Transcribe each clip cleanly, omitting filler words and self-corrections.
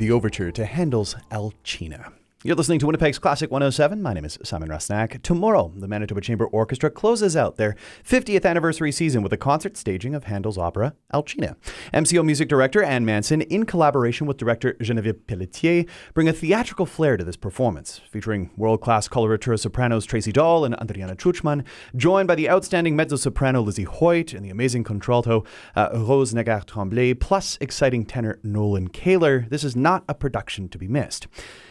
the overture to Handel's Alcina. You're listening to Winnipeg's Classic 107. My name is Simon Rusnak. Tomorrow, the Manitoba Chamber Orchestra closes out their 50th anniversary season with a concert staging of Handel's opera Alcina. MCO music director Anne Manson, in collaboration with director Geneviève Pelletier, bring a theatrical flair to this performance, featuring world-class coloratura sopranos Tracy Dahl and Adriana Chuchman, joined by the outstanding mezzo-soprano Lizzie Hoyt and the amazing contralto Rose Nagar-Tremblay, plus exciting tenor Nolan Kaler. This is not a production to be missed.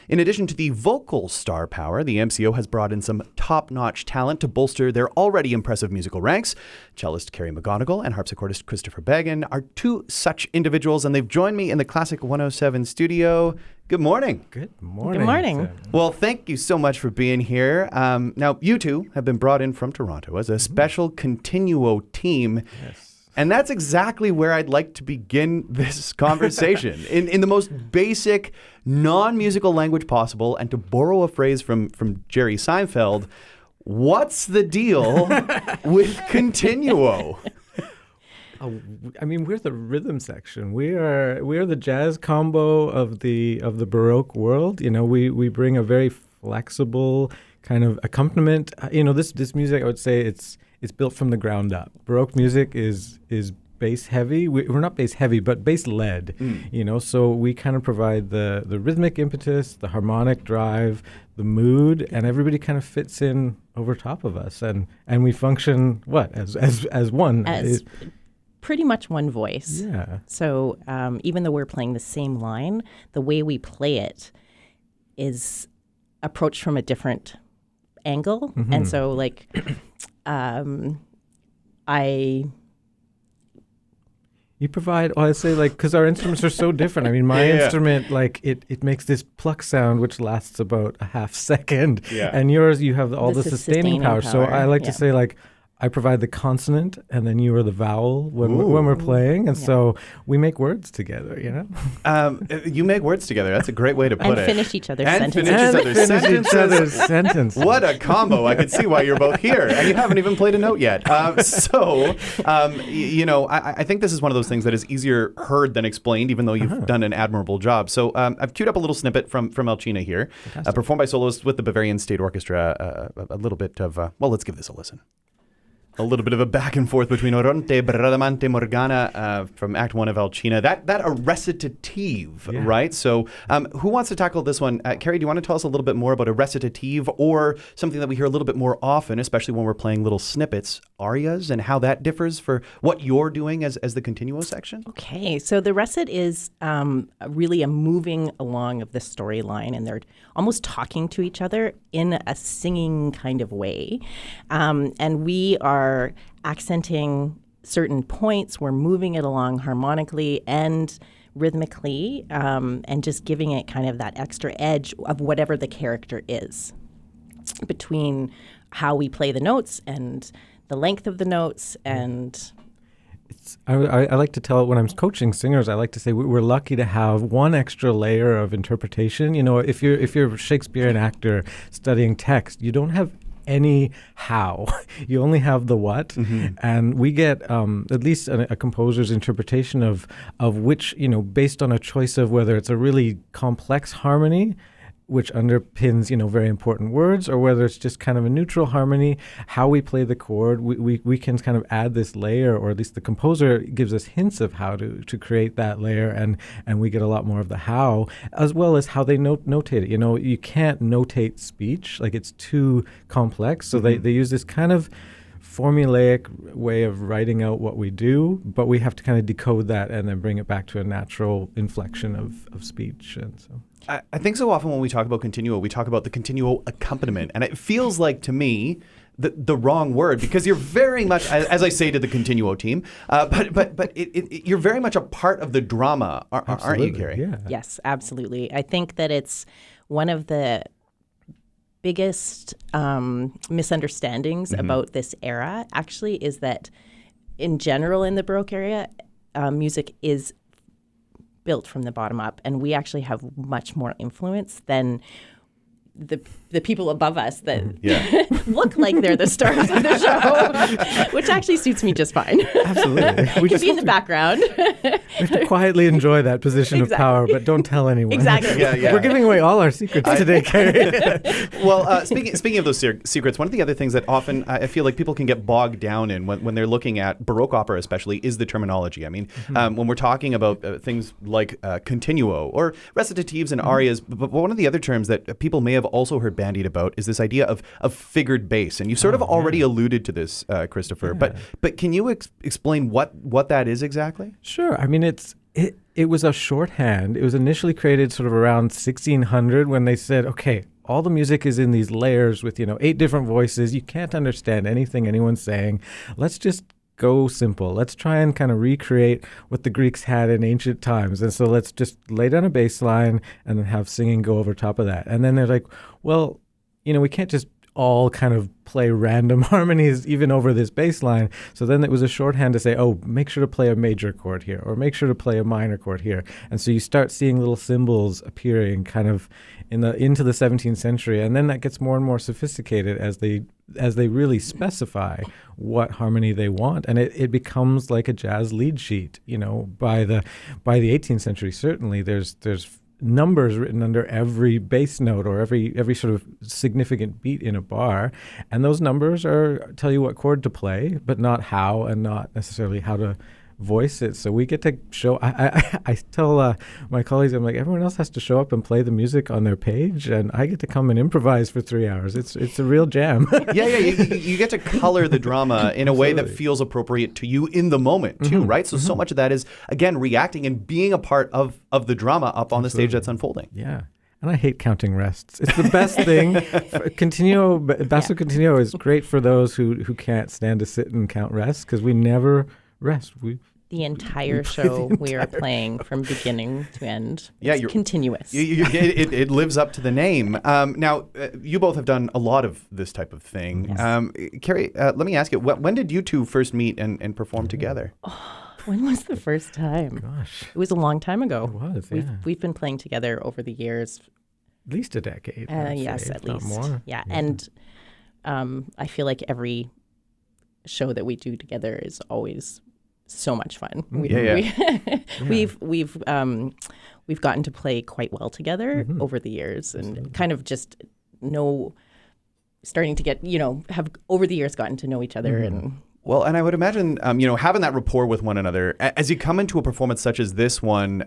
In addition to the vocal star power, the MCO has brought in some top-notch talent to bolster their already impressive musical ranks. Cellist Kerri McGonigle and harpsichordist Chistopher Bagan are two such individuals, and they've joined me in the Classic 107 studio. Good morning. Good morning. Good morning. Well, thank you so much for being here. Now, you two have been brought in from Toronto as a special continuo team. Yes. And that's exactly where I'd like to begin this conversation, in the most basic, non-musical language possible. And to borrow a phrase from Jerry Seinfeld, what's the deal with continuo? I mean, we're the rhythm section. We are the jazz combo of the Baroque world. You know, we bring a very flexible kind of accompaniment. This music, I would say it's built from the ground up. Baroque music is bass heavy. We're not bass heavy, but bass led. So we kind of provide the rhythmic impetus, the harmonic drive, the mood, and everybody kind of fits in over top of us, and we function as one. Pretty much one voice. Yeah. So even though we're playing the same line, the way we play it is approached from a different angle. Mm-hmm. And so You provide, I say, because our instruments are so different. I mean, my instrument, it makes this pluck sound, which lasts about a half second. Yeah. And yours, you have all the sustaining power. So I like to say, I provide the consonant, and then you are the vowel when we're playing. And so we make words together, you know? You make words together. That's a great way to put it. and finish each other's And sentences. finish each other's sentences. What a combo. I can see why you're both here. And you haven't even played a note yet. I think this is one of those things that is easier heard than explained, even though you've done an admirable job. So I've queued up a little snippet from Alcina here, performed by soloists with the Bavarian State Orchestra. A little bit of, let's give this a listen. A little bit of a back and forth between Oronte, Bradamante, Morgana from Act 1 of Alcina. That a recitative, right? So who wants to tackle this one? Kerri, do you want to tell us a little bit more about a recitative, or something that we hear a little bit more often, especially when we're playing little snippets, arias, and how that differs for what you're doing as the continuo section? Okay, so the recit is really a moving along of the storyline, and they're almost talking to each other in a singing kind of way. And we are accenting certain points. We're moving it along harmonically and rhythmically, and just giving it kind of that extra edge of whatever the character is, between how we play the notes and the length of the notes. And I like to tell, when I'm coaching singers, I like to say we're lucky to have one extra layer of interpretation. You know, if you're a Shakespearean actor studying text, you don't have any how. You only have the what. Mm-hmm. And we get at least a composer's interpretation of which, based on a choice of whether it's a really complex harmony, which underpins, very important words, or whether it's just kind of a neutral harmony, how we play the chord, we can kind of add this layer, or at least the composer gives us hints of how to create that layer, and we get a lot more of the how, as well as how they notate it. You can't notate speech, it's too complex, so they use this kind of formulaic way of writing out what we do, but we have to kind of decode that and then bring it back to a natural inflection of speech. And so I think so often when we talk about continuo, we talk about the continuo accompaniment, and it feels like to me the wrong word, because you're very much, as I say to the continuo team, but you're very much a part of the drama, aren't you, Kerri? Yeah. Yes, absolutely. I think that it's one of the biggest misunderstandings about this era actually is that in general in the Baroque area, music is built from the bottom up, and we actually have much more influence than the people above us that look like they're the stars of the show, which actually suits me just fine. Absolutely. We can be in the background. We have to quietly enjoy that position of power, but don't tell anyone. Exactly. Yeah. We're giving away all our secrets today, Kerri. Well, speaking of those secrets, one of the other things that often I feel like people can get bogged down in when they're looking at Baroque opera especially is the terminology. I mean, when we're talking about things like continuo or recitatives and arias, but one of the other terms that people may have also heard bandied about is this idea of figured bass. And you sort of already alluded to this, Christopher, but can you explain what that is exactly? Sure. I mean, it was a shorthand. It was initially created sort of around 1600 when they said, okay, all the music is in these layers with, 8 different voices. You can't understand anything anyone's saying. Let's just go simple. Let's try and kind of recreate what the Greeks had in ancient times. And so let's just lay down a bass line and then have singing go over top of that. And then they're like, well, we can't just all kind of play random harmonies even over this bass line. So then it was a shorthand to say, oh, make sure to play a major chord here, or make sure to play a minor chord here. And so you start seeing little symbols appearing kind of into the 17th century. And then that gets more and more sophisticated as they really specify what harmony they want. And it becomes like a jazz lead sheet, by the 18th century. Certainly there's numbers written under every bass note or every sort of significant beat in a bar, and those numbers tell you what chord to play, but not how, and not necessarily how to voice it. So we get to show. I tell my colleagues, I'm like, everyone else has to show up and play the music on their page, and I get to come and improvise for 3 hours. It's a real jam. You get to color the drama in a way that feels appropriate to you in the moment too, right? So much of that is again reacting and being a part of the drama up on the stage that's unfolding. Yeah. And I hate counting rests. It's the best thing. Continuo, basso continuo is great for those who can't stand to sit and count rests, because we never rest. The entire show we are playing from beginning to end. It's continuous. It lives up to the name. Now, you both have done a lot of this type of thing. Yes. Kerri, let me ask you, when did you two first meet and perform together? When was the first time? Gosh. It was a long time ago. It was, yeah. We've been playing together over the years. At least a decade. Yes, at least. More. Yeah, and I feel like every show that we do together is always so much fun. We've gotten to play quite well together over the years, and kind of just starting to get have over the years gotten to know each other and. Well, and I would imagine, having that rapport with one another as you come into a performance such as this one,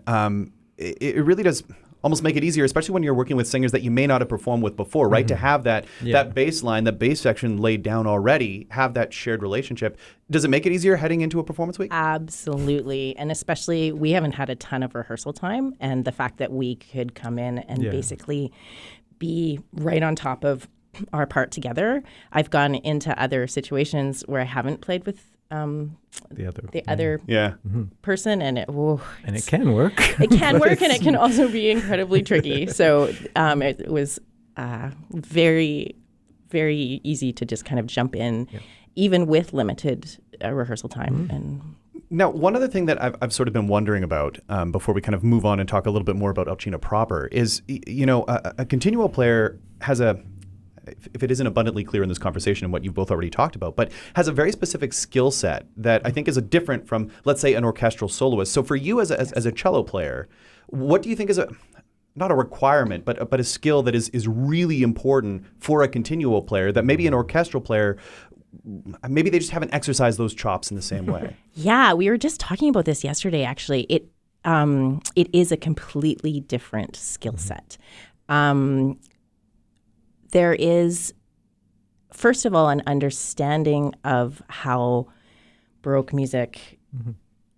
it really does almost make it easier, especially when you're working with singers that you may not have performed with before, right? To have that bass line, that bass section laid down already, have that shared relationship. Does it make it easier heading into a performance week? Absolutely. And especially, we haven't had a ton of rehearsal time, and the fact that we could come in and basically be right on top of our part together. I've gone into other situations where I haven't played with the other person, and it can work. It can work, and it can also be incredibly tricky. So it was very, very easy to just kind of jump in, even with limited rehearsal time. And now, one other thing that I've sort of been wondering about before we kind of move on and talk a little bit more about Alcina proper is, a continuo player has if it isn't abundantly clear in this conversation and what you've both already talked about, but has a very specific skill set that I think is different from, let's say, an orchestral soloist. So for you as a cello player, what do you think is not a requirement, but a skill that is really important for a continuo player that maybe an orchestral player, maybe they just haven't exercised those chops in the same way? Yeah, we were just talking about this yesterday, actually. It is a completely different skill set. There is, first of all, an understanding of how Baroque music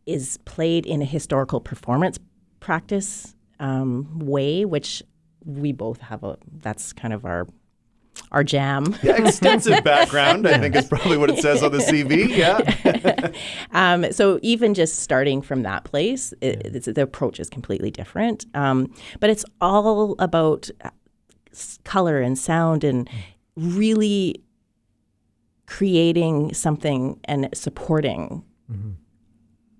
is played in a historical performance practice way, which we both have that's kind of our jam. Yeah, extensive background, I think is probably what it says on the CV, So even just starting from that place, the approach is completely different. But it's all about color and sound and really creating something and supporting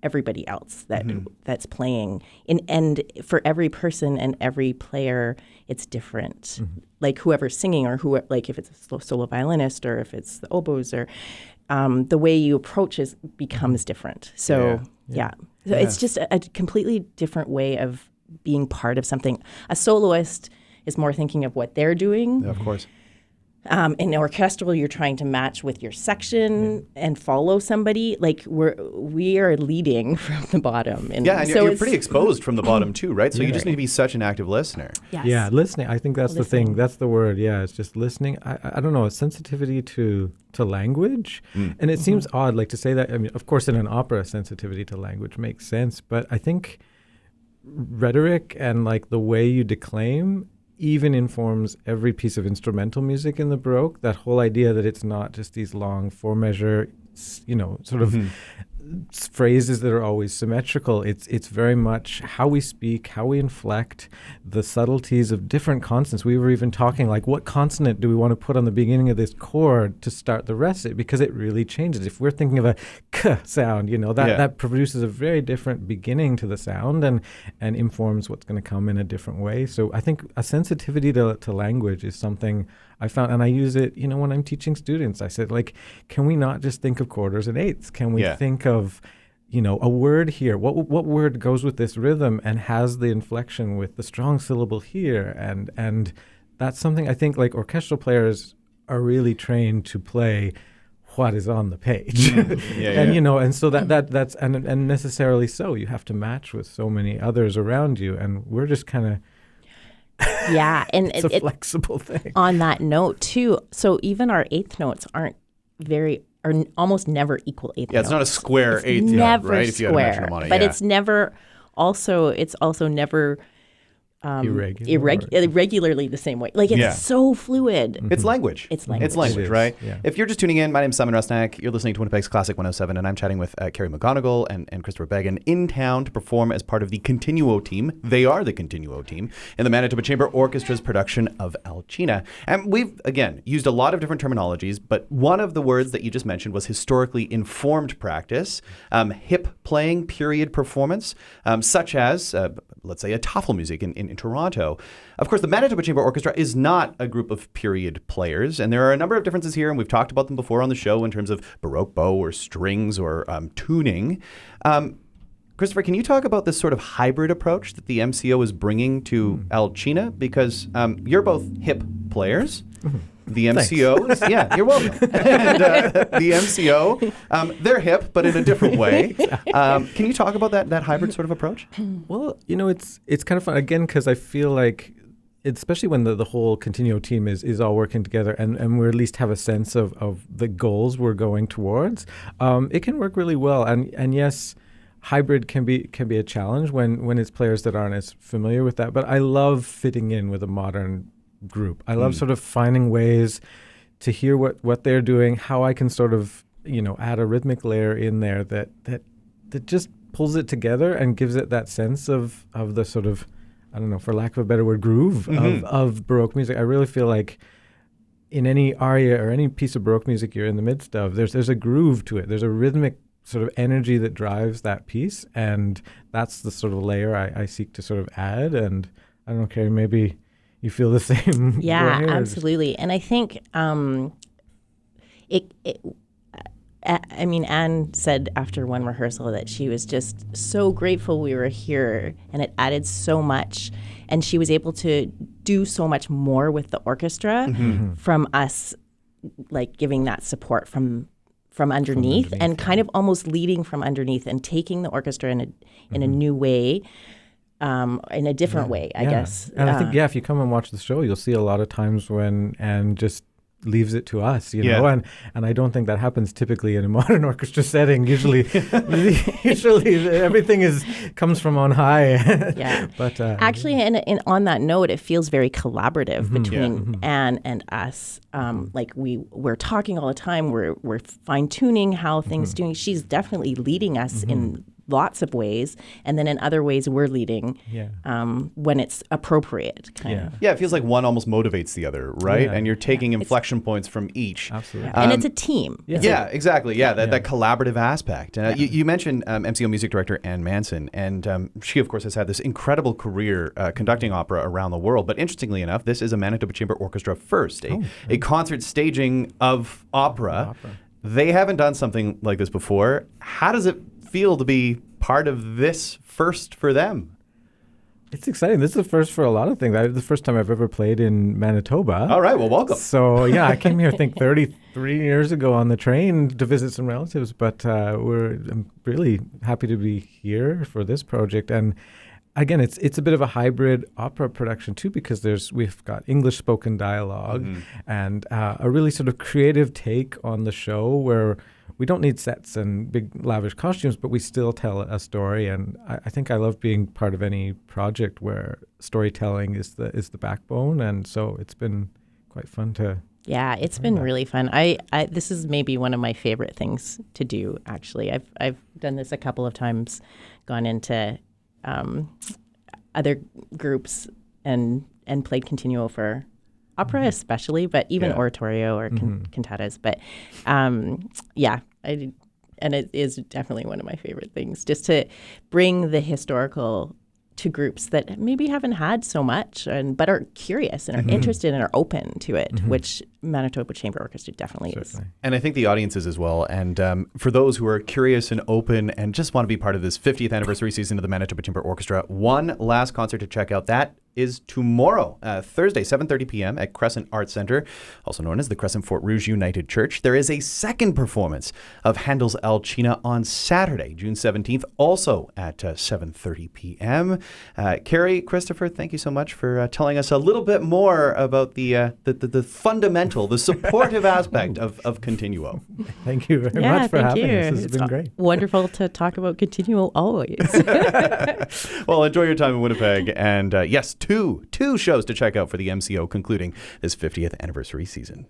everybody else that's playing. And for every person and every player, it's different. Like whoever's singing, or like if it's a solo violinist or if it's the oboes, or the way you approach becomes different. So So it's just a completely different way of being part of something. A soloist is more thinking of what they're doing. Yeah, of course. In orchestral, you're trying to match with your section and follow somebody. Like we are leading from the bottom. And and so you're pretty exposed from the bottom too, right? So you just need to be such an active listener. Yes. Yeah, listening. I think that's the thing. That's the word. Yeah, it's just listening. I don't know, a sensitivity to language. And it seems odd, like to say that. I mean, of course, in an opera, sensitivity to language makes sense. But I think rhetoric and like the way you declaim even informs every piece of instrumental music in the Baroque. That whole idea that it's not just these long four-measure, sort of phrases that are always symmetrical. It's very much how we speak, how we inflect, the subtleties of different consonants. We were even talking like, what consonant do we want to put on the beginning of this chord to start the rest of it? Because it really changes. If we're thinking of a k sound, that produces a very different beginning to the sound and informs what's going to come in a different way. So I think a sensitivity to language is something I found, and I use it, when I'm teaching students. I said, like, can we not just think of quarters and eighths? Can we think of, a word here? What word goes with this rhythm and has the inflection with the strong syllable here? And that's something I think like orchestral players are really trained to play what is on the page. And so that's and necessarily so. You have to match with so many others around you, and we're just kind of and it's a flexible thing. On that note, too, so even our eighth notes are almost never equal eighth notes. Yeah, it's not a square eighth note, right? If you had a metronome on it, but it's also never irregularly the same way. Like it's so fluid. It's language. It's language. It's language, right? Yeah. If you're just tuning in, my name's Simon Rusnak. You're listening to Winnipeg's Classic 107, and I'm chatting with Kerri McGonigle and Chistopher Bagan in town to perform as part of the Continuo team. They are the Continuo team in the Manitoba Chamber Orchestra's production of Alcina. And we've, again, used a lot of different terminologies, but one of the words that you just mentioned was historically informed practice, hip playing, period performance, such as, let's say, a Tafelmusik in Toronto. Of course, the Manitoba Chamber Orchestra is not a group of period players, and there are a number of differences here, and we've talked about them before on the show in terms of Baroque bow or strings or tuning. Christopher, can you talk about this sort of hybrid approach that the MCO is bringing to Alcina? Because you're both hip players. The MCO, you're welcome. And the MCO, they're hip, but in a different way. Can you talk about that hybrid sort of approach? Well, it's kind of fun, again, because I feel like, especially when the whole Continuo team is all working together and we at least have a sense of the goals we're going towards, it can work really well. And yes, hybrid can be a challenge when it's players that aren't as familiar with that. But I love fitting in with a modern group. I love sort of finding ways to hear what they're doing, how I can sort of, add a rhythmic layer in there that just pulls it together and gives it that sense of the sort of, I don't know, for lack of a better word, groove of Baroque music. I really feel like in any aria or any piece of Baroque music you're in the midst of, there's a groove to it. There's a rhythmic sort of energy that drives that piece, and that's the sort of layer I seek to sort of add. And I don't know, Kerri, maybe you feel the same way? Absolutely. And I think Anne said after one rehearsal that she was just so grateful we were here, and it added so much. And she was able to do so much more with the orchestra from us, like giving that support from underneath, and kind of almost leading from underneath and taking the orchestra in a new way. In a different way, I guess. And I think, if you come and watch the show, you'll see a lot of times when Anne just leaves it to us, know, and I don't think that happens typically in a modern orchestra setting. Usually everything comes from on high. But actually, and on that note, it feels very collaborative between Anne and us. Like we're talking all the time. We're fine tuning how things doing. She's definitely leading us in lots of ways, and then in other ways we're leading when it's appropriate. Kind of. Yeah, it feels like one almost motivates the other, right? Yeah. And you're taking inflection points from each. Absolutely. And it's a team. Yeah, exactly. Yeah, that collaborative aspect. You mentioned MCO music director Ann Manson, and she, of course, has had this incredible career conducting opera around the world. But interestingly enough, this is a Manitoba Chamber Orchestra first, a concert staging of opera. They haven't done something like this before. How does it feel to be part of this first for them? It's exciting. This is the first for a lot of things. The first time I've ever played in Manitoba. All right. Well, welcome. So, yeah, I came here, I think, 33 years ago on the train to visit some relatives. But I'm really happy to be here for this project. And again, it's a bit of a hybrid opera production, too, because we've got English spoken dialogue and a really sort of creative take on the show where we don't need sets and big lavish costumes, but we still tell a story. And I think I love being part of any project where storytelling is the backbone. And so it's been quite fun to. Yeah, it's been really fun. This is maybe one of my favorite things to do. Actually, I've done this a couple of times, gone into other groups and played continuo for opera especially, but even oratorio or cantatas. But and it is definitely one of my favorite things, just to bring the historical to groups that maybe haven't had so much but are curious and are interested and are open to it, which Manitoba Chamber Orchestra definitely is. And I think the audience is as well. And for those who are curious and open and just want to be part of this 50th anniversary season of the Manitoba Chamber Orchestra, one last concert to check out. That is tomorrow, Thursday, 7:30 p.m. at Crescent Arts Center, also known as the Crescent Fort Rouge United Church. There is a second performance of Handel's Alcina on Saturday, June 17th, also at 7:30 p.m. Kerri, Christopher, thank you so much for telling us a little bit more about the fundamental, the supportive aspect of continuo. Thank you very much for having us. This has been great. Wonderful to talk about continuo always. Well, enjoy your time in Winnipeg. And yes, two shows to check out for the MCO concluding this 50th anniversary season.